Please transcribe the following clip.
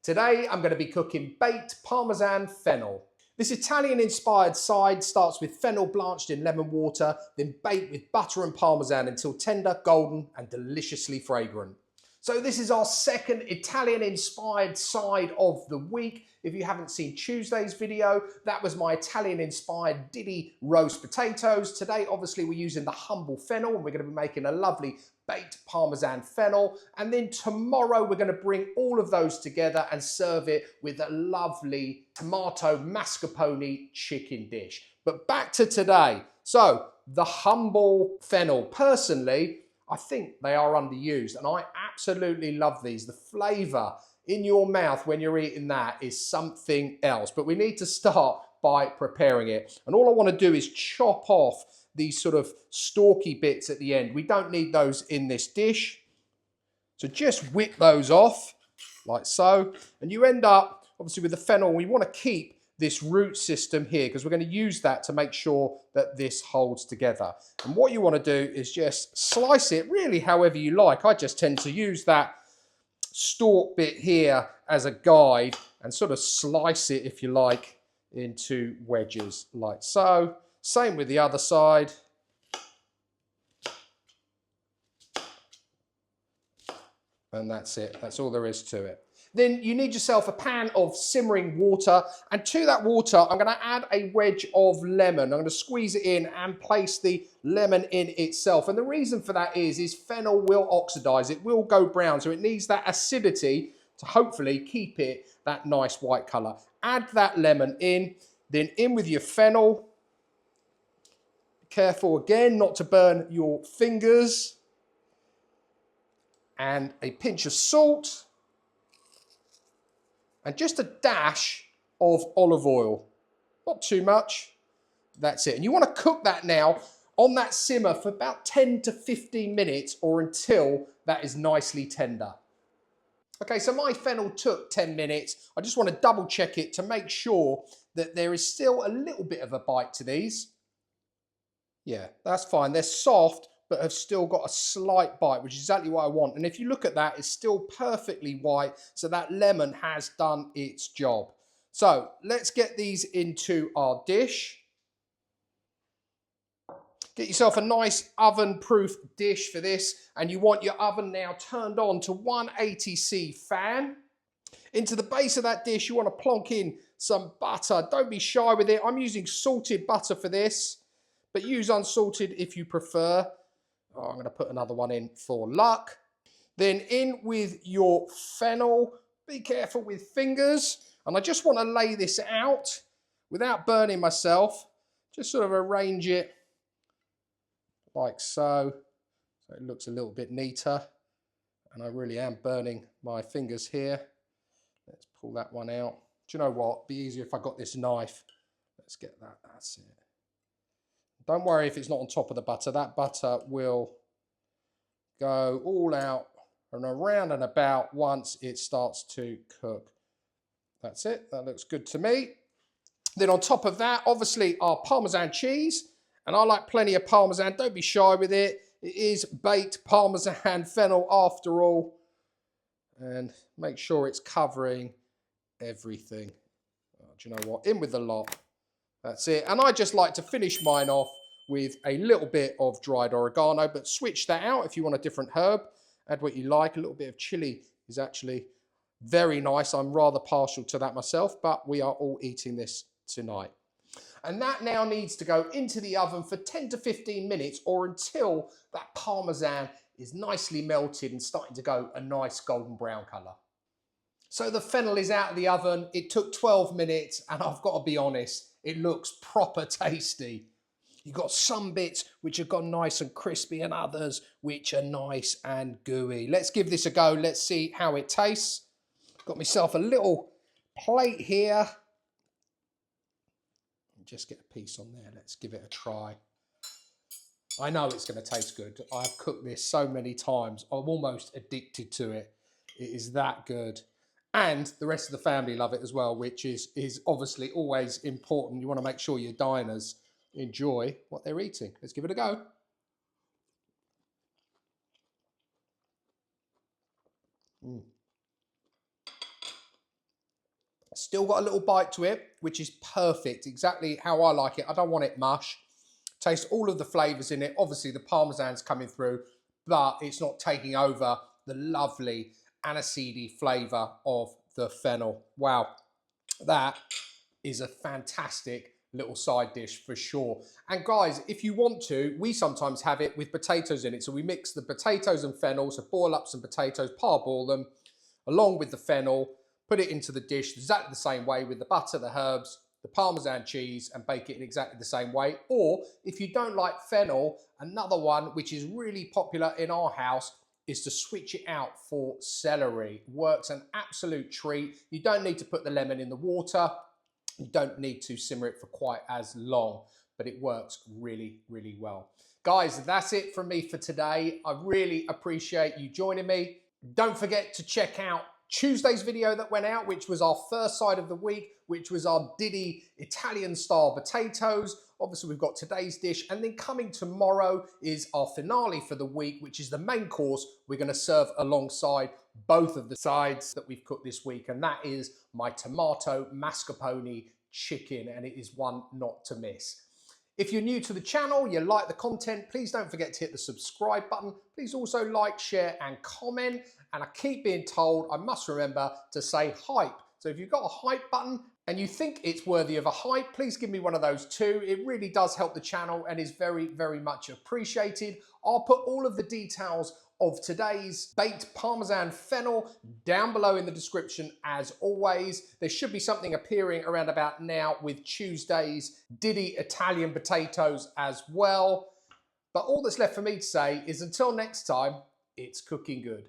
Today I'm going to be cooking baked Parmesan fennel. This Italian-inspired side starts with fennel blanched in lemon water, then baked with butter and Parmesan until tender, golden and deliciously fragrant. So this is our second Italian-inspired side of the week. If you haven't seen Tuesday's video, that was my Italian-inspired Diddy roast potatoes. Today, obviously, we're using the humble fennel and we're going to be making a lovely baked Parmesan fennel. And then tomorrow, we're going to bring all of those together and serve it with a lovely tomato mascarpone chicken dish. But back to today. So the humble fennel, personally, I think they are underused and I absolutely love these. The flavour in your mouth when you're eating that is something else. But we need to start by preparing it. And all I want to do is chop off these sort of stalky bits at the end. We don't need those in this dish. So just whip those off like so. And you end up, obviously with the fennel, we want to keep this root system here because we're going to use that to make sure that this holds together. And what you want to do is just slice it really however you like. I just tend to use that stalk bit here as a guide and sort of slice it, if you like, into wedges like so. Same with the other side. And that's it. That's all there is to it. Then you need yourself a pan of simmering water, and to that water I'm going to add a wedge of lemon. I'm going to squeeze it in and place the lemon in itself, and the reason for that is fennel will oxidize, it will go brown, so it needs that acidity to hopefully keep it that nice white color. Add that lemon in, then in with your fennel. Be careful again not to burn your fingers, and a pinch of salt. And just a dash of olive oil, not too much. That's it. And you want to cook that now on that simmer for about 10 to 15 minutes or until that is nicely tender. Okay, so my fennel took 10 minutes. I just want to double check it to make sure that there is still a little bit of a bite to these. Yeah, that's fine. They're soft, but have still got a slight bite, which is exactly what I want. And if you look at that, it's still perfectly white, so that lemon has done its job. So let's get these into our dish. Get yourself a nice oven-proof dish for this, and you want your oven now turned on to 180C fan. Into the base of that dish, you want to plonk in some butter. Don't be shy with it. I'm using salted butter for this, but use unsalted if you prefer. I'm going to put another one in for luck. Then in with your fennel. Be careful with fingers. And I just want to lay this out without burning myself. Just sort of arrange it like so. So it looks a little bit neater. And I really am burning my fingers here. Let's pull that one out. Do you know what? It'd be easier if I got this knife. Let's get that. That's it. Don't worry if it's not on top of the butter. That butter will go all out and around and about once it starts to cook. That's it. That looks good to me. Then on top of that, obviously, our Parmesan cheese. And I like plenty of Parmesan. Don't be shy with it. It is baked Parmesan fennel after all. And make sure it's covering everything. Oh, do you know what? In with the lot. That's it. And I just like to finish mine off with a little bit of dried oregano, but switch that out if you want a different herb. Add what you like. A little bit of chili is actually very nice. I'm rather partial to that myself, but we are all eating this tonight. And that now needs to go into the oven for 10 to 15 minutes or until that Parmesan is nicely melted and starting to go a nice golden brown colour. So the fennel is out of the oven. It took 12 minutes and I've got to be honest, it looks proper tasty. You've got some bits which have gone nice and crispy and others which are nice and gooey. Let's give this a go. Let's see how it tastes. Got myself a little plate here. Just get a piece on there. Let's give it a try. I know it's going to taste good. I've cooked this so many times. I'm almost addicted to it. It is that good. And the rest of the family love it as well, which is obviously always important. You want to make sure your diners enjoy what they're eating. Let's give it a go. Still got a little bite to it, which is perfect, exactly how I like it. I don't want it mush. Taste all of the flavours in it. Obviously the Parmesan's coming through, but it's not taking over the lovely aniseedy flavour of the fennel. Wow, that is a fantastic little side dish for sure. And guys, if you want to, we sometimes have it with potatoes in it. So we mix the potatoes and fennel, so boil up some potatoes, parboil them, along with the fennel, put it into the dish exactly the same way with the butter, the herbs, the Parmesan cheese, and bake it in exactly the same way. Or if you don't like fennel, another one which is really popular in our house is to switch it out for celery. Works an absolute treat. You don't need to put the lemon in the water. You don't need to simmer it for quite as long, but it works really, really well. Guys, that's it from me for today. I really appreciate you joining me. Don't forget to check out Tuesday's video that went out, which was our first side of the week, which was our Diddy Italian style potatoes. Obviously we've got today's dish, and then coming tomorrow is our finale for the week, which is the main course we're going to serve alongside both of the sides that we've cooked this week, and that is my tomato mascarpone chicken, and it is one not to miss. If you're new to the channel, you like the content, please don't forget to hit the subscribe button. Please also like, share, and comment. And I keep being told I must remember to say hype. So if you've got a hype button and you think it's worthy of a hype, please give me one of those too. It really does help the channel and is very, very much appreciated. I'll put all of the details of today's baked Parmesan fennel down below in the description as always. There should be something appearing around about now with Tuesday's Diddy Italian potatoes as well. But all that's left for me to say is until next time, it's cooking good.